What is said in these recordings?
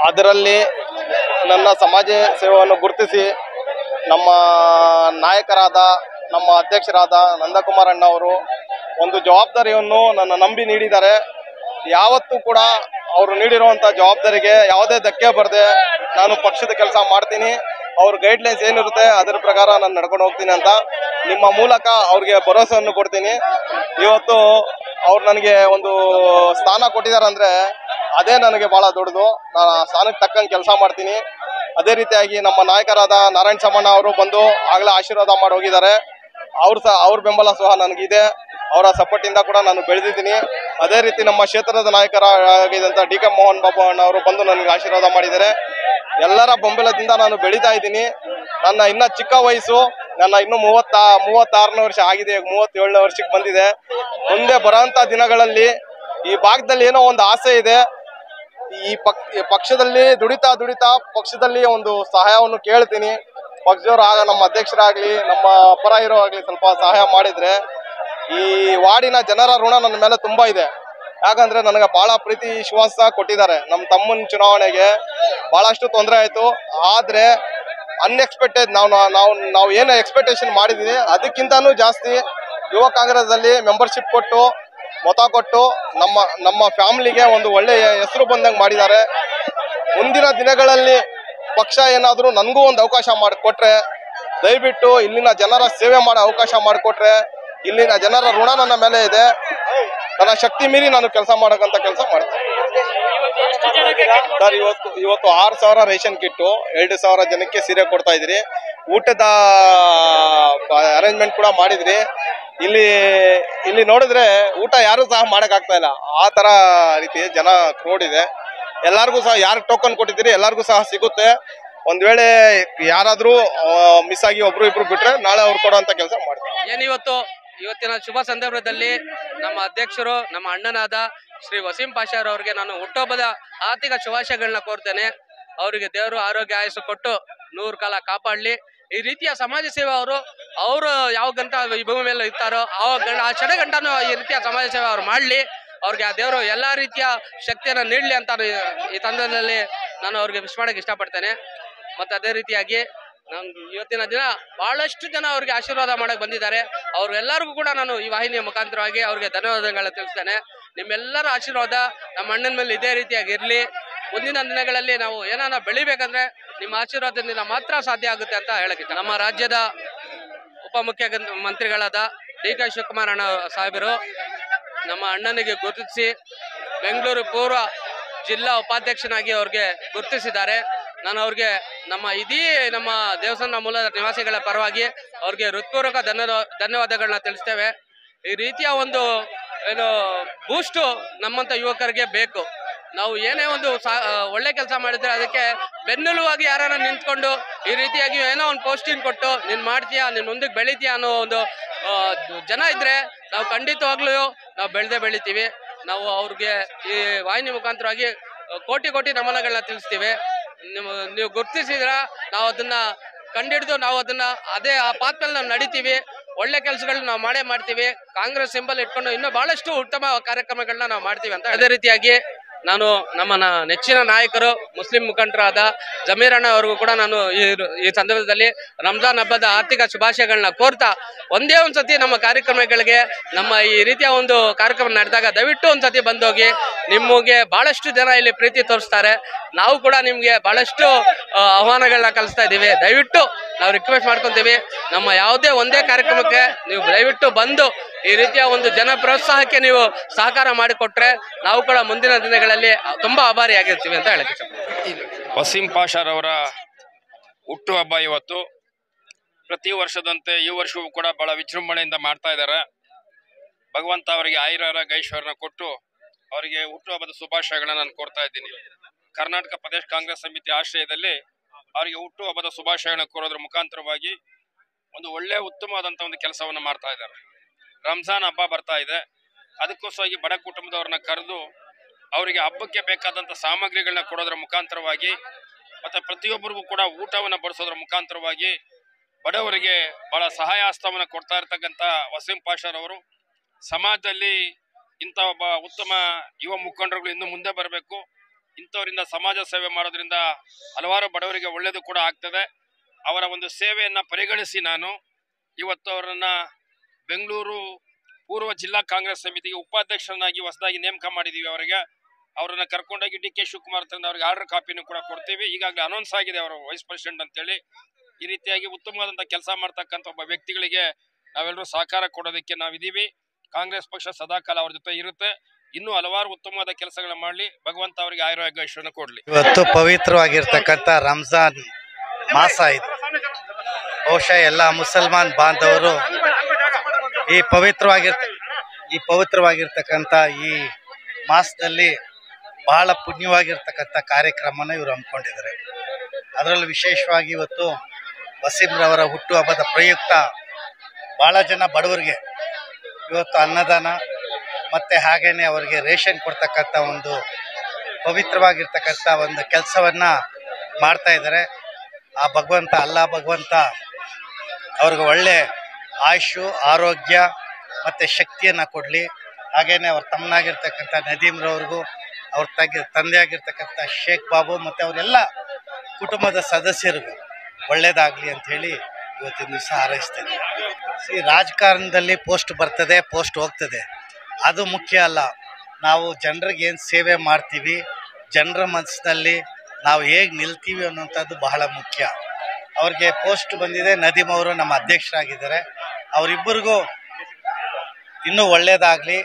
ಅದರಲ್ಲಿ ನನ್ನ ಸಮಾಜ ಸೇವೆಯನ್ನು ಗುರುತಿಸಿ ನಮ್ಮ ನಾಯಕರಾದ ನಮ್ಮ ಅಧ್ಯಕ್ಷರಾದ ನಂದಕುಮಾರ್ ಅಣ್ಣ ಅವರು ಒಂದು ಜವಾಬ್ದಾರಿಯನ್ನು ನನ್ನ ನಂಬಿ ನೀಡಿದ್ದಾರೆ. ಯಾವತ್ತೂ ಕೂಡ ಅವರು ನೀಡಿರುವಂಥ ಜವಾಬ್ದಾರಿಗೆ ಯಾವುದೇ ಧಕ್ಕೆ ಬರದೆ ನಾನು ಪಕ್ಷದ ಕೆಲಸ ಮಾಡ್ತೀನಿ. ಅವ್ರ ಗೈಡ್ಲೈನ್ಸ್ ಏನಿರುತ್ತೆ ಅದರ ಪ್ರಕಾರ ನಾನು ನಡ್ಕೊಂಡು ಹೋಗ್ತೀನಿ ಅಂತ ನಿಮ್ಮ ಮೂಲಕ ಅವ್ರಿಗೆ ಭರವಸೆಯನ್ನು ಕೊಡ್ತೀನಿ. ಇವತ್ತು ಅವ್ರು ನನಗೆ ಒಂದು ಸ್ಥಾನ ಕೊಟ್ಟಿದ್ದಾರೆ ಅಂದರೆ ಅದೇ ನನಗೆ ಭಾಳ ದೊಡ್ಡದು. ನಾನು ಆ ಸ್ಥಾನಕ್ಕೆ ತಕ್ಕಂಗೆ ಕೆಲಸ ಮಾಡ್ತೀನಿ. ಅದೇ ರೀತಿಯಾಗಿ ನಮ್ಮ ನಾಯಕರಾದ ನಾರಾಯಣ ಸಾಮಣ್ಣ ಅವರು ಬಂದು ಆಗಲೇ ಆಶೀರ್ವಾದ ಮಾಡಿ ಹೋಗಿದ್ದಾರೆ. ಅವ್ರ ಬೆಂಬಲ ಸಹ ನನಗಿದೆ. ಅವರ ಸಪೋರ್ಟಿಂದ ಕೂಡ ನಾನು ಬೆಳೆದಿದ್ದೀನಿ. ಅದೇ ರೀತಿ ನಮ್ಮ ಕ್ಷೇತ್ರದ ನಾಯಕರಾಗಿದ್ದಂಥ ಡಿ ಕೆ ಮೋಹನ್ ಬಾಬು ಅಣ್ಣ ಅವರು ಬಂದು ನನಗೆ ಆಶೀರ್ವಾದ ಮಾಡಿದ್ದಾರೆ. ಎಲ್ಲರ ಬೆಂಬಲದಿಂದ ನಾನು ಬೆಳೀತಾ ಇದ್ದೀನಿ. ನನ್ನ ಇನ್ನೂ ಚಿಕ್ಕ ವಯಸ್ಸು, ನನ್ನ ಇನ್ನೂ 36ನೇ ವರ್ಷ ಆಗಿದೆ, 37ನೇ ವರ್ಷಕ್ಕೆ ಬಂದಿದೆ. ಮುಂದೆ ಬರೋಂಥ ದಿನಗಳಲ್ಲಿ ಈ ಭಾಗದಲ್ಲಿ ಏನೋ ಒಂದು ಆಸೆ ಇದೆ. ಈ ಪಕ್ಷದಲ್ಲಿ ದುಡಿತಾ ಪಕ್ಷದಲ್ಲಿ ಒಂದು ಸಹಾಯವನ್ನು ಕೇಳ್ತೀನಿ. ಪಕ್ಷದವರು ಆಗ ನಮ್ಮ ಅಧ್ಯಕ್ಷರಾಗಲಿ ನಮ್ಮ ಪರ ಇರೋ ಆಗಲಿ ಸ್ವಲ್ಪ ಸಹಾಯ ಮಾಡಿದರೆ ಈ ವಾರ್ಡಿನ ಜನರ ಋಣ ನನ್ನ ಮೇಲೆ ತುಂಬ ಇದೆ. ಯಾಕಂದರೆ ನನಗೆ ಭಾಳ ಪ್ರೀತಿ ವಿಶ್ವಾಸ ಕೊಟ್ಟಿದ್ದಾರೆ. ನಮ್ಮ ತಮ್ಮನ ಚುನಾವಣೆಗೆ ಭಾಳಷ್ಟು ತೊಂದರೆ ಆಯಿತು. ಆದರೆ ಅನ್ಎಕ್ಸ್ಪೆಕ್ಟೆಡ್ ನಾವು ಏನು ಎಕ್ಸ್ಪೆಕ್ಟೇಷನ್ ಮಾಡಿದ್ದೀವಿ ಅದಕ್ಕಿಂತನೂ ಜಾಸ್ತಿ ಯುವ ಕಾಂಗ್ರೆಸ್ಸಲ್ಲಿ ಮೆಂಬರ್ಶಿಪ್ ಕೊಟ್ಟು ಮತ ಕೊಟ್ಟು ನಮ್ಮ ಫ್ಯಾಮಿಲಿಗೆ ಒಂದು ಒಳ್ಳೆಯ ಹೆಸರು ಬಂದಂಗೆ ಮಾಡಿದ್ದಾರೆ. ಮುಂದಿನ ದಿನಗಳಲ್ಲಿ ಪಕ್ಷ ಏನಾದರೂ ನನಗೂ ಒಂದು ಅವಕಾಶ ಮಾಡಿಕೊಟ್ರೆ, ದಯವಿಟ್ಟು ಇಲ್ಲಿನ ಜನರ ಸೇವೆ ಮಾಡೋ ಅವಕಾಶ ಮಾಡಿಕೊಟ್ರೆ, ಇಲ್ಲಿನ ಜನರ ಋಣ ನನ್ನ ಮೇಲೆ ಇದೆ. ನನ್ನ ಶಕ್ತಿ ಮೀರಿ ನಾನು ಕೆಲಸ ಮಾಡೋಕ್ಕಂತ ಕೆಲಸ ಮಾಡ್ತೀನಿ ಸರ್. ಇವತ್ತು 6,000 ರೇಷನ್ ಕಿಟ್ಟು, 2,000 ಜನಕ್ಕೆ ಸೀರೆ ಕೊಡ್ತಾ ಇದ್ರಿ. ಊಟದ ಅರೇಂಜ್ಮೆಂಟ್ ಕೂಡ ಮಾಡಿದ್ರಿ. ಇಲ್ಲಿ ನೋಡಿದ್ರೆ ಊಟ ಯಾರು ಸಹ ಮಾಡೋಕ್ಕಾಗ್ತಾ ಇಲ್ಲ. ಆ ಥರ ರೀತಿ ಜನ ಕ್ರೌಡ್ ಇದೆ. ಎಲ್ಲರಿಗೂ ಸಹ ಯಾರು ಟೋಕನ್ ಕೊಟ್ಟಿದ್ದೀರಿ ಎಲ್ಲರಿಗೂ ಸಹ ಸಿಗುತ್ತೆ. ಒಂದು ವೇಳೆ ಯಾರಾದರೂ ಮಿಸ್ ಆಗಿ ಒಬ್ರು ಇಬ್ರು ಬಿಟ್ರೆ ನಾಳೆ ಅವ್ರು ಕೊಡೋಂಥ ಕೆಲಸ ಮಾಡ್ತೀವಿ. ಇವತ್ತಿನ ಶುಭ ಸಂದರ್ಭದಲ್ಲಿ ನಮ್ಮ ಅಧ್ಯಕ್ಷರು, ನಮ್ಮ ಅಣ್ಣನಾದ ಶ್ರೀ ವಸೀಂ ಪಾಷಾರ್ ಅವರಿಗೆ ನಾನು ಹುಟ್ಟುಹಬ್ಬದ ಆರ್ಥಿಕ ಶುಭಾಶಯಗಳನ್ನ ಕೋರ್ತೇನೆ. ಅವರಿಗೆ ದೇವರು ಆರೋಗ್ಯ ಆಯಸ್ಸು ಕೊಟ್ಟು 100 ಕಾಲ ಕಾಪಾಡಲಿ. ಈ ರೀತಿಯ ಸಮಾಜ ಸೇವೆ ಅವರು ಯಾವ ಗಂಟ ಈ ಭೂಮಿ ಮೇಲೆ ಇರ್ತಾರೋ ಆ ಕ್ಷಣಗಂಟನೂ ಈ ರೀತಿಯ ಸಮಾಜ ಸೇವೆ ಅವ್ರು ಮಾಡಲಿ. ಅವ್ರಿಗೆ ಆ ದೇವರು ಎಲ್ಲ ರೀತಿಯ ಶಕ್ತಿಯನ್ನು ನೀಡಲಿ ಅಂತ ಈ ತಂಡದಲ್ಲಿ ನಾನು ಅವ್ರಿಗೆ ವಿಶ್ ಮಾಡೋಕ್ಕೆ ಇಷ್ಟಪಡ್ತೇನೆ. ಮತ್ತು ಅದೇ ರೀತಿಯಾಗಿ ಇವತ್ತಿನ ದಿನ ಬಹಳಷ್ಟು ಜನ ಅವ್ರಿಗೆ ಆಶೀರ್ವಾದ ಮಾಡಕ್ಕೆ ಬಂದಿದ್ದಾರೆ. ಅವ್ರೆಲ್ಲರಿಗೂ ಕೂಡ ನಾನು ಈ ವಾಹಿನಿಯ ಮುಖಾಂತರವಾಗಿ ಅವ್ರಿಗೆ ಧನ್ಯವಾದಗಳನ್ನ ತಿಳಿಸ್ತೇನೆ. ನಿಮ್ಮೆಲ್ಲರ ಆಶೀರ್ವಾದ ನಮ್ಮ ಅಣ್ಣನ ಮೇಲೆ ಇದೇ ರೀತಿಯಾಗಿ ಇರಲಿ. ಮುಂದಿನ ದಿನಗಳಲ್ಲಿ ನಾವು ಏನಾನ ಬೆಳಿಬೇಕಂದ್ರೆ ನಿಮ್ಮ ಆಶೀರ್ವಾದದಿಂದ ಮಾತ್ರ ಸಾಧ್ಯ ಆಗುತ್ತೆ ಅಂತ ಹೇಳಕ್ಕೆ. ನಮ್ಮ ರಾಜ್ಯದ ಉಪಮುಖ್ಯಮಂತ್ರಿಗಳಾದ ಡಿ ಕೆ ಶಿವಕುಮಾರ್ ಅಣ್ಣ ಸಾಹೇಬರು ನಮ್ಮ ಅಣ್ಣನಿಗೆ ಗುರುತಿಸಿ ಬೆಂಗಳೂರು ಪೂರ್ವ ಜಿಲ್ಲಾ ಉಪಾಧ್ಯಕ್ಷನಾಗಿ ಅವ್ರಿಗೆ ಗುರುತಿಸಿದ್ದಾರೆ. ನಾನು ಅವ್ರಿಗೆ ನಮ್ಮ ದೇವಸ್ಥಾನ ಮೂಲದ ನಿವಾಸಿಗಳ ಪರವಾಗಿ ಅವ್ರಿಗೆ ಹೃತ್ಪೂರ್ವಕ ಧನ್ಯವಾದಗಳನ್ನ ತಿಳಿಸ್ತೇವೆ. ಈ ರೀತಿಯ ಒಂದು ಬೂಸ್ಟು ನಮ್ಮಂಥ ಯುವಕರಿಗೆ ಬೇಕು. ನಾವು ಏನೇ ಒಂದು ಒಳ್ಳೆ ಕೆಲಸ ಮಾಡಿದ್ರೆ ಅದಕ್ಕೆ ಬೆನ್ನೆಲುವಾಗಿ ಯಾರನ್ನ ನಿಂತ್ಕೊಂಡು ಈ ರೀತಿಯಾಗಿ ಏನೋ ಒಂದು ಪೋಸ್ಟಿಂಗ್ ಕೊಟ್ಟು ನೀನು ಮಾಡ್ತೀಯಾ, ನೀನು ಮುಂದಕ್ಕೆ ಬೆಳಿತೀಯಾ ಅನ್ನೋ ಒಂದು ಜನ ಇದ್ರೆ ನಾವು ಖಂಡಿತವಾಗ್ಲೂ ನಾವು ಬೆಳಿತೀವಿ. ನಾವು ಅವ್ರಿಗೆ ಈ ವಾಹಿನಿ ಮುಖಾಂತರವಾಗಿ ಕೋಟಿ ನಮನಗಳನ್ನ ತಿಳಿಸ್ತೀವಿ. ನೀವು ಗುರುತಿಸಿದ್ರ ನಾವು ಅದನ್ನ ಕಂಡಿಡಿದು ನಾವು ಅದನ್ನ ಆ ಪಾತ್ರಲ್ಲಿ ನಾವು ನಡಿತೀವಿ. ಒಳ್ಳೆ ಕೆಲಸಗಳನ್ನ ನಾವು ಮಾಡ್ತೀವಿ. ಕಾಂಗ್ರೆಸ್ ಸಿಂಬಲ್ ಇಟ್ಕೊಂಡು ಇನ್ನೂ ಬಹಳಷ್ಟು ಉತ್ತಮ ಕಾರ್ಯಕ್ರಮಗಳನ್ನ ನಾವು ಮಾಡ್ತೀವಿ ಅಂತ. ಅದೇ ರೀತಿಯಾಗಿ ನಾನು ನಮ್ಮ ನೆಚ್ಚಿನ ನಾಯಕರು ಮುಸ್ಲಿಂ ಮುಖಂಡರಾದ ಜಮೀರ್ ಅಣ್ಣ ಅವ್ರಿಗೂ ಕೂಡ ನಾನು ಈ ಸಂದರ್ಭದಲ್ಲಿ ರಂಜಾನ್ ಹಬ್ಬದ ಆರ್ಥಿಕ ಶುಭಾಶಯಗಳನ್ನ ಕೋರ್ತಾ ಒಂದೇ ಒಂದ್ಸತಿ ನಮ್ಮ ಕಾರ್ಯಕ್ರಮಗಳಿಗೆ ನಮ್ಮ ಈ ರೀತಿಯ ಒಂದು ಕಾರ್ಯಕ್ರಮ ನಡೆದಾಗ ದಯವಿಟ್ಟು ಒಂದ್ಸತಿ ಬಂದೋಗಿ. ನಿಮಗೆ ಬಹಳಷ್ಟು ಜನ ಇಲ್ಲಿ ಪ್ರೀತಿ ತೋರಿಸ್ತಾರೆ. ನಾವು ಕೂಡ ನಿಮ್ಗೆ ಬಹಳಷ್ಟು ಆಹ್ವಾನಗಳನ್ನ ಕಳಿಸ್ತಾ ಇದ್ದೀವಿ. ದಯವಿಟ್ಟು ನಾವು ರಿಕ್ವೆಸ್ಟ್ ಮಾಡ್ಕೊಂತೀವಿ, ನಮ್ಮ ಯಾವುದೇ ಒಂದೇ ಕಾರ್ಯಕ್ರಮಕ್ಕೆ ನೀವು ದಯವಿಟ್ಟು ಬಂದು ಈ ರೀತಿಯ ಒಂದು ಜನ ಪ್ರೋತ್ಸಾಹಕ್ಕೆ ನೀವು ಸಹಕಾರ ಮಾಡಿಕೊಟ್ರೆ ನಾವು ಕೂಡ ಮುಂದಿನ ದಿನಗಳಲ್ಲಿ ತುಂಬಾ ಆಭಾರಿಯಾಗಿರ್ತೀವಿ ಅಂತ ಹೇಳಕ್ಕೆ. ವಸೀಂ ಪಾಷಾರ್ ಅವರ ಹುಟ್ಟುಹಬ್ಬ ಇವತ್ತು. ಪ್ರತಿ ವರ್ಷದಂತೆ ಈ ವರ್ಷವೂ ಕೂಡ ಬಹಳ ವಿಜೃಂಭಣೆಯಿಂದ ಮಾಡ್ತಾ ಇದ್ದಾರೆ. ಭಗವಂತ ಅವರಿಗೆ ಐಶ್ವರ್ಯನ ಕೊಟ್ಟು ಅವರಿಗೆ ಹುಟ್ಟುಹಬ್ಬದ ಶುಭಾಶಯಗಳನ್ನ ನಾನು ಕೋರ್ತಾ ಇದ್ದೀನಿ. ಕರ್ನಾಟಕ ಪ್ರದೇಶ ಕಾಂಗ್ರೆಸ್ ಸಮಿತಿ ಆಶ್ರಯದಲ್ಲಿ ಅವರಿಗೆ ಹುಟ್ಟುಹಬ್ಬದ ಶುಭಾಶಯಗಳನ್ನ ಕೋರೋದ್ರ ಮುಖಾಂತರವಾಗಿ ಒಂದು ಒಳ್ಳೆ ಉತ್ತಮವಾದಂಥ ಒಂದು ಕೆಲಸವನ್ನು ಮಾಡ್ತಾ ಇದ್ದಾರೆ. ರಂಜಾನ್ ಹಬ್ಬ ಬರ್ತಾ ಇದೆ. ಅದಕ್ಕೋಸ್ಕರವಾಗಿ ಬಡ ಕುಟುಂಬದವ್ರನ್ನ ಕರೆದು ಅವರಿಗೆ ಹಬ್ಬಕ್ಕೆ ಬೇಕಾದಂಥ ಸಾಮಗ್ರಿಗಳನ್ನ ಕೊಡೋದ್ರ ಮುಖಾಂತರವಾಗಿ ಮತ್ತು ಪ್ರತಿಯೊಬ್ಬರಿಗೂ ಕೂಡ ಊಟವನ್ನು ಬಡಿಸೋದ್ರ ಮುಖಾಂತರವಾಗಿ ಬಡವರಿಗೆ ಬಹಳ ಸಹಾಯ ಹಸ್ತವನ್ನು ಕೊಡ್ತಾ ಇರ್ತಕ್ಕಂಥ ವಸೀಂ ಪಾಷಾರ್ ಅವರು ಸಮಾಜದಲ್ಲಿ ಇಂಥ ಒಬ್ಬ ಉತ್ತಮ ಯುವ ಮುಖಂಡರುಗಳು ಇನ್ನು ಮುಂದೆ ಬರಬೇಕು. ಇಂಥವರಿಂದ ಸಮಾಜ ಸೇವೆ ಮಾಡೋದ್ರಿಂದ ಹಲವಾರು ಬಡವರಿಗೆ ಒಳ್ಳೆಯದು ಕೂಡ ಆಗ್ತದೆ. ಅವರ ಒಂದು ಸೇವೆಯನ್ನು ಪರಿಗಣಿಸಿ ನಾನು ಇವತ್ತು ಅವರನ್ನು ಬೆಂಗಳೂರು ಪೂರ್ವ ಜಿಲ್ಲಾ ಕಾಂಗ್ರೆಸ್ ಸಮಿತಿಗೆ ಉಪಾಧ್ಯಕ್ಷರನ್ನಾಗಿ ಹೊಸದಾಗಿ ನೇಮಕ ಮಾಡಿದ್ದೀವಿ. ಅವರನ್ನು ಕರ್ಕೊಂಡೋಗಿ ಡಿ ಕೆ ಶಿವಕುಮಾರ್ ತಂದು ಅವ್ರಿಗೆ ಆರ್ಡರ್ ಕಾಪಿನೂ ಕೂಡ ಕೊಡ್ತೀವಿ. ಈಗಾಗಲೇ ಅನೌನ್ಸ್ ಆಗಿದೆ ಅವರು ವೈಸ್ ಪ್ರೆಸಿಡೆಂಟ್ ಅಂತೇಳಿ. ಈ ರೀತಿಯಾಗಿ ಉತ್ತಮವಾದಂಥ ಕೆಲಸ ಮಾಡ್ತಕ್ಕಂಥ ಒಬ್ಬ ವ್ಯಕ್ತಿಗಳಿಗೆ ನಾವೆಲ್ಲರೂ ಸಹಕಾರ ಕೊಡೋದಕ್ಕೆ ನಾವಿದ್ದೀವಿ. ಕಾಂಗ್ರೆಸ್ ಪಕ್ಷ ಸದಾಕಾಲ ಅವ್ರ ಜೊತೆ ಇರುತ್ತೆ. ಇನ್ನೂ ಹಲವಾರು ಉತ್ತಮವಾದ ಕೆಲಸಗಳನ್ನ ಮಾಡಲಿ. ಭಗವಂತ ಅವರಿಗೆ ಆಯುರಾರೋಗ್ಯ ಐಶ್ವರ್ಯ ಕೊಡಲಿ. ಇವತ್ತು ಪವಿತ್ರವಾಗಿರ್ತಕ್ಕಂಥ ರಂಜಾನ್ ಮಾಸ ಇದು. ಬಹುಶಃ ಎಲ್ಲ ಮುಸಲ್ಮಾನ್ ಬಾಂಧವರು ಈ ಪವಿತ್ರವಾಗಿರ್ತಕ್ಕಂಥ ಈ ಮಾಸದಲ್ಲಿ ಬಹಳ ಪುಣ್ಯವಾಗಿರ್ತಕ್ಕಂಥ ಕಾರ್ಯಕ್ರಮನ ಇವರು ಹಮ್ಮಿಕೊಂಡಿದ್ದಾರೆ. ಅದರಲ್ಲೂ ವಿಶೇಷವಾಗಿ ಇವತ್ತು ವಸೀಂರವರ ಹುಟ್ಟುಹಬ್ಬದ ಪ್ರಯುಕ್ತ ಬಹಳ ಜನ ಬಡವರಿಗೆ ಇವತ್ತು ಅನ್ನದಾನ ಮತ್ತು ಹಾಗೇನೆ ಅವರಿಗೆ ರೇಷನ್ ಕೊಡ್ತಕ್ಕಂಥ ಒಂದು ಪವಿತ್ರವಾಗಿರ್ತಕ್ಕಂಥ ಒಂದು ಕೆಲಸವನ್ನು ಮಾಡ್ತಾ ಇದ್ದಾರೆ. ಆ ಭಗವಂತ ಭಗವಂತ ಅವ್ರಿಗೆ ಒಳ್ಳೆ ಆಯುಷು, ಆರೋಗ್ಯ ಮತ್ತು ಶಕ್ತಿಯನ್ನು ಕೊಡಲಿ. ಹಾಗೇನೆ ಅವ್ರ ತಮ್ಮನಾಗಿರ್ತಕ್ಕಂಥ ನದೀಮ್ರವ್ರಿಗೂ, ಅವ್ರ ತಂದೆ ಆಗಿರ್ತಕ್ಕಂಥ ಶೇಖ್ ಬಾಬು ಮತ್ತು ಅವರೆಲ್ಲ ಕುಟುಂಬದ ಸದಸ್ಯರಿಗೂ ಒಳ್ಳೇದಾಗಲಿ ಅಂಥೇಳಿ ಇವತ್ತಿನ ದಿವಸ ಹಾರೈಸ್ತೀನಿ. ರಾಜಕಾರಣದಲ್ಲಿ ಪೋಸ್ಟ್ ಬರ್ತದೆ, ಪೋಸ್ಟ್ ಹೋಗ್ತದೆ, ಅದು ಮುಖ್ಯ ಅಲ್ಲ. ನಾವು ಜನರಿಗೆ ಏನು ಸೇವೆ ಮಾಡ್ತೀವಿ, ಜನರ ಮನಸ್ಸಿನಲ್ಲಿ ನಾವು ಹೇಗೆ ನಿಲ್ತೀವಿ ಅನ್ನೋಂಥದ್ದು ಬಹಳ ಮುಖ್ಯ. ಅವ್ರಿಗೆ ಪೋಸ್ಟ್ ಬಂದಿದೆ. ನದೀಮ್ ಅವರು ನಮ್ಮ ಅಧ್ಯಕ್ಷರಾಗಿದ್ದಾರೆ. ಅವರಿಬ್ಬರಿಗೂ ಇನ್ನೂ ಒಳ್ಳೇದಾಗಲಿ,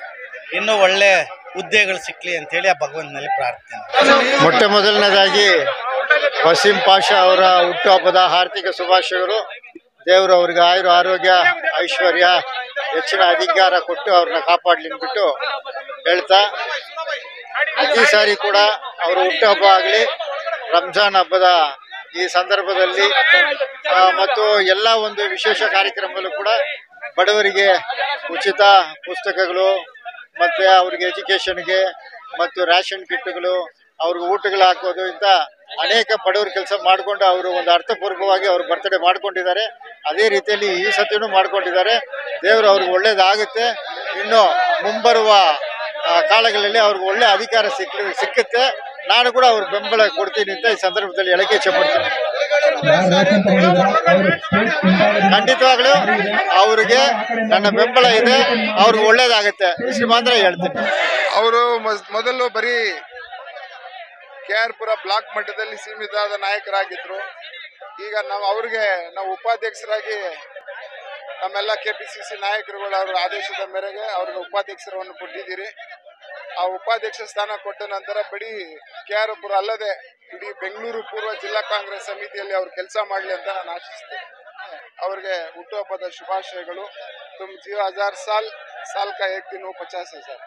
ಇನ್ನೂ ಒಳ್ಳೆ ಹುದ್ದೆಗಳು ಸಿಕ್ಕಲಿ ಅಂಥೇಳಿ ಆ ಭಗವಂತನಲ್ಲಿ ಪ್ರಾರ್ಥನೆ. ಮೊಟ್ಟ ಮೊದಲನೇದಾಗಿ ವಸೀಂ ಪಾಷಾ ಅವರ ಹುಟ್ಟುಹಬ್ಬದ ಹಾರ್ದಿಕ ಶುಭಾಶಯಗಳು. ದೇವರು ಅವ್ರಿಗೆ ಆರೋಗ್ಯ ಐಶ್ವರ್ಯ ಹೆಚ್ಚಿನ ಅಧಿಕಾರ ಕೊಟ್ಟು ಅವ್ರನ್ನ ಕಾಪಾಡಲಿ ಅಂದ್ಬಿಟ್ಟು ಹೇಳ್ತಾ, ಪ್ರತಿ ಸಾರಿ ಕೂಡ ಅವರ ಹುಟ್ಟುಹಬ್ಬ ಆಗಲಿ, ರಂಜಾನ್ ಹಬ್ಬದ ಈ ಸಂದರ್ಭದಲ್ಲಿ ಮತ್ತು ಎಲ್ಲ ಒಂದು ವಿಶೇಷ ಕಾರ್ಯಕ್ರಮಗಳು ಕೂಡ ಬಡವರಿಗೆ ಉಚಿತ ಪುಸ್ತಕಗಳು ಮತ್ತು ಅವ್ರಿಗೆ ಎಜುಕೇಷನ್ಗೆ ಮತ್ತು ರೇಷನ್ ಕಿಟ್ಗಳು, ಅವ್ರಿಗೆ ಊಟಗಳು ಹಾಕೋದು, ಇಂಥ ಅನೇಕ ಬಡವರ ಕೆಲಸ ಮಾಡಿಕೊಂಡು ಅವರು ಒಂದು ಅರ್ಥಪೂರ್ವಕವಾಗಿ ಅವ್ರ ಬರ್ತ್ಡೇ ಮಾಡ್ಕೊಂಡಿದ್ದಾರೆ. ಅದೇ ರೀತಿಯಲ್ಲಿ ಈ ಸತಿನೂ ಮಾಡ್ಕೊಂಡಿದ್ದಾರೆ. ದೇವರು ಅವ್ರಿಗೆ ಒಳ್ಳೇದಾಗುತ್ತೆ. ಇನ್ನು ಮುಂಬರುವ ಕಾಲಗಳಲ್ಲಿ ಅವ್ರಿಗೆ ಒಳ್ಳೆ ಅಧಿಕಾರ ಸಿಕ್ಕುತ್ತೆ. ನಾನು ಕೂಡ ಅವ್ರ ಬೆಂಬಲ ಕೊಡ್ತೀನಿ ಅಂತ ಈ ಸಂದರ್ಭದಲ್ಲಿ ಹೇಳಕ್ಕೆ ಇಚ್ಛೆಪಡ್ತೀನಿ. ಖಂಡಿತವಾಗ್ಲೂ ಅವ್ರಿಗೆ ನನ್ನ ಬೆಂಬಲ ಇದೆ, ಅವ್ರಿಗೆ ಒಳ್ಳೇದಾಗುತ್ತೆ, ಇಷ್ಟು ಮಾತ್ರ ಹೇಳ್ತೀನಿ. ಅವರು ಮೊದಲು ಬರೀ KR ಪುರ ಬ್ಲಾಕ್ ಮಟ್ಟದಲ್ಲಿ ಸೀಮಿತವಾದ ನಾಯಕರಾಗಿದ್ರು. ಈಗ ನಾವು ಉಪಾಧ್ಯಕ್ಷರಾಗಿ ನಮ್ಮೆಲ್ಲ KPCC ನಾಯಕರುಗಳು ಅವರ ಆದೇಶದ ಮೇರೆಗೆ ಅವ್ರಿಗೆ ಉಪಾಧ್ಯಕ್ಷರನ್ನು ಕೊಟ್ಟಿದ್ದೀರಿ. ಆ ಉಪಾಧ್ಯಕ್ಷ ಸ್ಥಾನ ಕೊಟ್ಟ ನಂತರ ಬರೀ KR ಪುರ ಅಲ್ಲದೆ ಇಡೀ ಬೆಂಗಳೂರು ಪೂರ್ವ ಜಿಲ್ಲಾ ಕಾಂಗ್ರೆಸ್ ಸಮಿತಿಯಲ್ಲಿ ಅವ್ರು ಕೆಲಸ ಮಾಡಲಿ ಅಂತ ನಾನು ಆಶಿಸ್ತೇನೆ. ಅವ್ರಿಗೆ ಹುಟ್ಟುಹಬ್ಬದ ಶುಭಾಶಯಗಳು. ತುಮ್ ಜೀವ 1000 साल का एक दिन हो 50,000.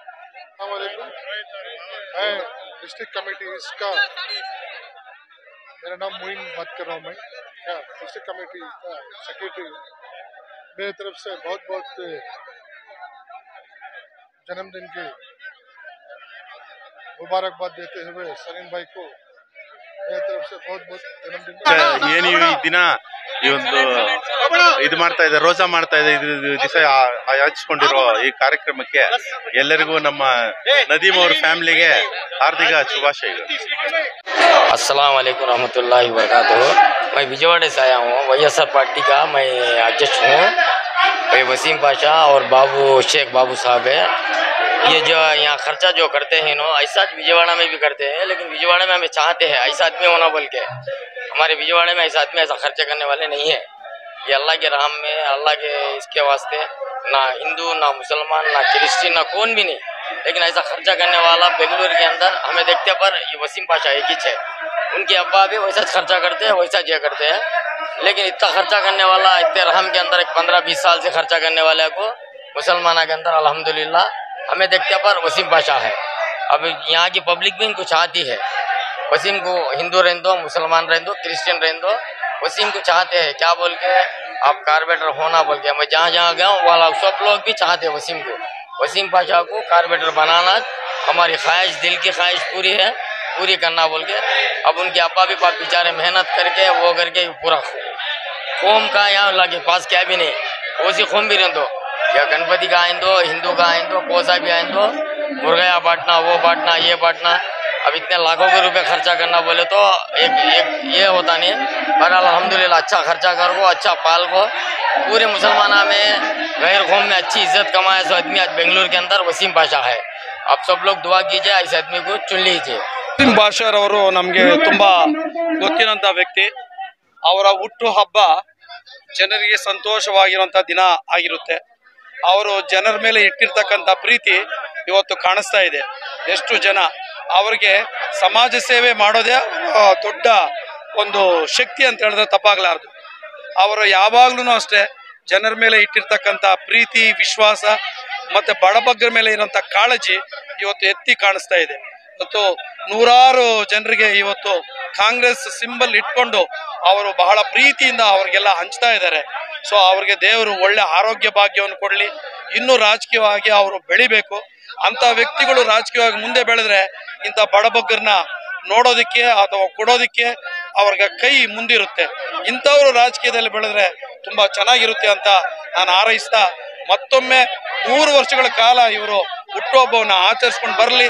मैं डिस्ट्रिक्ट कमेटी इसका, मेरा नाम मोइन बात कर रहा हूँ मैं, क्या डिस्ट्रिक्ट कमेटी का सेक्रेटरी। मेरी तरफ से बहुत बहुत जन्मदिन की मुबारकबाद देते हुए सलीम भाई को मेरी तरफ से बहुत बहुत जन्मदिन। ಏನು ಈ ದಿನ ಈ ಒಂದು ಇದು ಮಾಡ್ತಾ ಇದೆ, ರೋಜಾ ಮಾಡ್ತಾ ಇದೆ, ಇದು ದಿವಸ ಆಚರಿಸಿಕೊಂಡಿರೋ ಈ ಕಾರ್ಯಕ್ರಮಕ್ಕೆ ಎಲ್ಲರಿಗೂ ನಮ್ಮ ನದೀಮ್ ಅವ್ರ ಫ್ಯಾಮಿಲಿಗೆ हार्दिक शुभाशयಗಳು। अस्सलाम वालेकुम रहमतुल्लाहि व बरकातहू। मैं विजयवाड़ा से आया हूँ, YSR पार्टी का मैं अध्यक्ष हूँ। वसीम पाशा और शेख बाबू साहब है। ये जो यहाँ खर्चा जो करते हैं नो, ऐसा विजयवाड़ा में भी करते हैं, लेकिन विजयवाड़ा में हमें चाहते हैं ऐसा आदमी होना बोल के। हमारे विजयवाड़ा में ऐसा आदमी ऐसा खर्चा करने वाले नहीं है। ये अल्लाह के रहम में, अल्लाह के इसके वास्ते ना हिंदू ना मुसलमान ना क्रिश्चियन ना कौन भी नहीं, लेकिन ऐसा खर्चा करने वाला बेंगलुरु के अंदर हमें देखते पर ये वसीम पाशा एक ही है। उनके अब्बा भी वैसा खर्चा करते हैं, वैसा जिया करते हैं, लेकिन इतना खर्चा करने वाला, इतने रहम के अंदर 15-20 साल से खर्चा करने वाले को मुसलमान के अंदर अल्हम्दुलिल्लाह हमें देखते पर वसीम पाशा है। अब यहाँ की पब्लिक भी इनको चाहती है। वसीम को हिंदू रहने दो, मुसलमान रहने दो, क्रिश्चियन रहने दो, वसीम को चाहते हैं। क्या बोल के आप कारपोरेटर होना बोल के मैं जहाँ जहाँ गया हूँ वाला सब लोग भी चाहते हैं वसीम को। वसीम पाशा को कारपोरेटर बनाना हमारी ख्वाहिश, दिल की ख्वाहिश पूरी है, पूरी करना बोल के। अब उनके अब्बा भी पाप बेचारे मेहनत करके वो करके पूरा कौम का यहाँ लगे पास क्या भी नहीं, उसी कौम भी रहने दो, या गणपति का आइन दो, हिंदू का आइन दो, कोसा भी आइन दो, मुर्गा बांटना, वो बांटना, ये बांटना, अब इतने लाखों के रुपए खर्चा करना बोले तो एक एक ये होता नहीं। पर अल्हम्दुलिल्लाह अच्छा खर्चा कर को, अच्छा पाल को, पूरे मुसलमाना में गैर कौम में अच्छी इज्जत कमाए सो आदमी आज बेंगलुरु के अंदर वसीम पाशा है। आप सब लोग दुआ कीजिए, ऐसे आदमी को चुन लीजिए। ವಸೀಂ ಪಾಷರವರು ನಮಗೆ ತುಂಬಾ ಗೊತ್ತಿರೋಂಥ ವ್ಯಕ್ತಿ. ಅವರ ಹುಟ್ಟು ಹಬ್ಬ ಜನರಿಗೆ ಸಂತೋಷವಾಗಿರುವಂಥ ದಿನ ಆಗಿರುತ್ತೆ. ಅವರು ಜನರ ಮೇಲೆ ಇಟ್ಟಿರ್ತಕ್ಕಂಥ ಪ್ರೀತಿ ಇವತ್ತು ಕಾಣಿಸ್ತಾ ಇದೆ. ಎಷ್ಟು ಜನ ಅವರಿಗೆ ಸಮಾಜ ಸೇವೆ ಮಾಡೋದೇ ದೊಡ್ಡ ಒಂದು ಶಕ್ತಿ ಅಂತ ಹೇಳಿದ್ರೆ ತಪ್ಪಾಗಲಾರದು. ಅವರು ಯಾವಾಗ್ಲೂ ಅಷ್ಟೇ ಜನರ ಮೇಲೆ ಇಟ್ಟಿರ್ತಕ್ಕಂಥ ಪ್ರೀತಿ, ವಿಶ್ವಾಸ ಮತ್ತೆ ಬಡಬಗ್ಗರ ಮೇಲೆ ಇರುವಂತ ಕಾಳಜಿ ಇವತ್ತು ಎತ್ತಿ ಕಾಣಿಸ್ತಾ ಇದೆ. ಮತ್ತು ನೂರಾರು ಜನರಿಗೆ ಇವತ್ತು ಕಾಂಗ್ರೆಸ್ ಸಿಂಬಲ್ ಇಟ್ಕೊಂಡು ಅವರು ಬಹಳ ಪ್ರೀತಿಯಿಂದ ಅವ್ರಿಗೆಲ್ಲ ಹಂಚ್ತಾ ಇದ್ದಾರೆ. ಸೊ ಅವ್ರಿಗೆ ದೇವರು ಒಳ್ಳೆ ಆರೋಗ್ಯ ಭಾಗ್ಯವನ್ನು ಕೊಡಲಿ. ಇನ್ನೂ ರಾಜಕೀಯವಾಗಿ ಅವರು ಬೆಳಿಬೇಕು. ಅಂತ ವ್ಯಕ್ತಿಗಳು ರಾಜಕೀಯವಾಗಿ ಮುಂದೆ ಬೆಳೆದ್ರೆ ಇಂಥ ಬಡಬಗ್ಗರನ್ನ ನೋಡೋದಿಕ್ಕೆ ಅಥವಾ ಕೊಡೋದಿಕ್ಕೆ ಅವ್ರಿಗೆ ಕೈ ಮುಂದಿರುತ್ತೆ. ಇಂಥವ್ರು ರಾಜಕೀಯದಲ್ಲಿ ಬೆಳೆದ್ರೆ ತುಂಬಾ ಚೆನ್ನಾಗಿರುತ್ತೆ ಅಂತ ನಾನು ಹಾರೈಸ್ತಾ, ಮತ್ತೊಮ್ಮೆ 100 ವರ್ಷಗಳ ಕಾಲ ಇವರು ಹುಟ್ಟುಹಬ್ಬವನ್ನು ಆಚರಿಸ್ಕೊಂಡು ಬರಲಿ.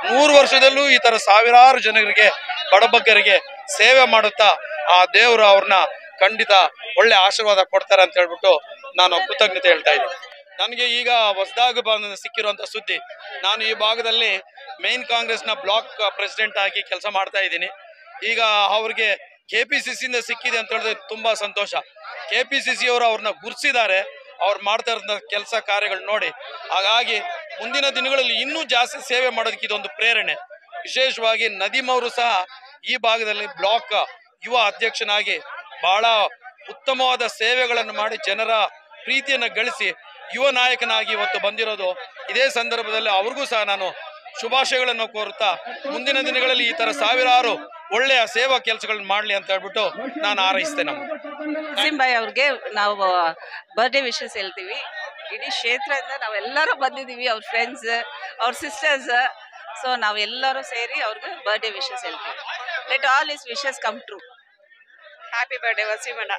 100 ವರ್ಷದಲ್ಲೂ ಈ ತರ ಸಾವಿರಾರು ಜನರಿಗೆ, ಬಡಬಗ್ಗರಿಗೆ ಸೇವೆ ಮಾಡುತ್ತಾ ಆ ದೇವರು ಅವ್ರನ್ನ ಖಂಡಿತ ಒಳ್ಳೆ ಆಶೀರ್ವಾದ ಕೊಡ್ತಾರೆ ಅಂತ ಹೇಳ್ಬಿಟ್ಟು ನಾನು ಕೃತಜ್ಞತೆ ಹೇಳ್ತಾ ಇದ್ದೀನಿ. ನನಗೆ ಈಗ ಹೊಸದಾಗಿ ಸಿಕ್ಕಿರುವಂತ ಸುದ್ದಿ, ನಾನು ಈ ಭಾಗದಲ್ಲಿ ಮೇನ್ ಕಾಂಗ್ರೆಸ್ನ ಬ್ಲಾಕ್ ಪ್ರೆಸಿಡೆಂಟ್ ಆಗಿ ಕೆಲಸ ಮಾಡ್ತಾ ಇದ್ದೀನಿ. ಈಗ ಅವ್ರಿಗೆ KPCCಯಿಂದ ಸಿಕ್ಕಿದೆ ಅಂತ ಹೇಳಿದ್ರೆ ತುಂಬಾ ಸಂತೋಷ. KPCC ಅವರು ಅವ್ರನ್ನ ಗುರ್ಸಿದ್ದಾರೆ, ಅವ್ರು ಮಾಡ್ತಾ ಇರೋ ಕೆಲಸ ಕಾರ್ಯಗಳು ನೋಡಿ. ಹಾಗಾಗಿ ಮುಂದಿನ ದಿನಗಳಲ್ಲಿ ಇನ್ನೂ ಜಾಸ್ತಿ ಸೇವೆ ಮಾಡೋದಕ್ಕೆ ಇದೊಂದು ಪ್ರೇರಣೆ. ವಿಶೇಷವಾಗಿ ನದೀಮ್ ಅವರು ಸಹ ಈ ಭಾಗದಲ್ಲಿ ಬ್ಲಾಕ್ ಯುವ ಅಧ್ಯಕ್ಷನಾಗಿ ಬಹಳ ಉತ್ತಮವಾದ ಸೇವೆಗಳನ್ನು ಮಾಡಿ ಜನರ ಪ್ರೀತಿಯನ್ನು ಗಳಿಸಿ ಯುವ ನಾಯಕನಾಗಿ ಇವತ್ತು ಬಂದಿರೋದು. ಇದೇ ಸಂದರ್ಭದಲ್ಲಿ ಅವ್ರಿಗೂ ಸಹ ನಾನು ಶುಭಾಶಯಗಳನ್ನು ಕೋರುತ್ತಾ, ಮುಂದಿನ ದಿನಗಳಲ್ಲಿ ಈ ತರ ಸಾವಿರಾರು ಒಳ್ಳೆಯ ಸೇವಾ ಕೆಲಸಗಳನ್ನ ಮಾಡಲಿ ಅಂತ ಹೇಳ್ಬಿಟ್ಟು ನಾನು ಹಾರೈಸ್ತೇನೆ. ವಸೀಂ ಭಾಯ್ ಅವ್ರಿಗೆ ನಾವು ಬರ್ಡೇ ವಿಶಸ್ ಹೇಳ್ತೀವಿ. ಇಡೀ ಕ್ಷೇತ್ರದಿಂದ ನಾವೆಲ್ಲರೂ ಬಂದಿದ್ದೀವಿ, ಅವ್ರ ಫ್ರೆಂಡ್ಸ್, ಅವ್ರ ಸಿಸ್ಟರ್ಸ್. ಸೊ ನಾವೆಲ್ಲರೂ ಸೇರಿ ಅವ್ರಿಗೆ ಬರ್ಡೇ ವಿಶಸ್ ಹೇಳ್ತೀವಿ. Let all is wishes come true. Happy birthday Waseem ಅಣ್ಣ.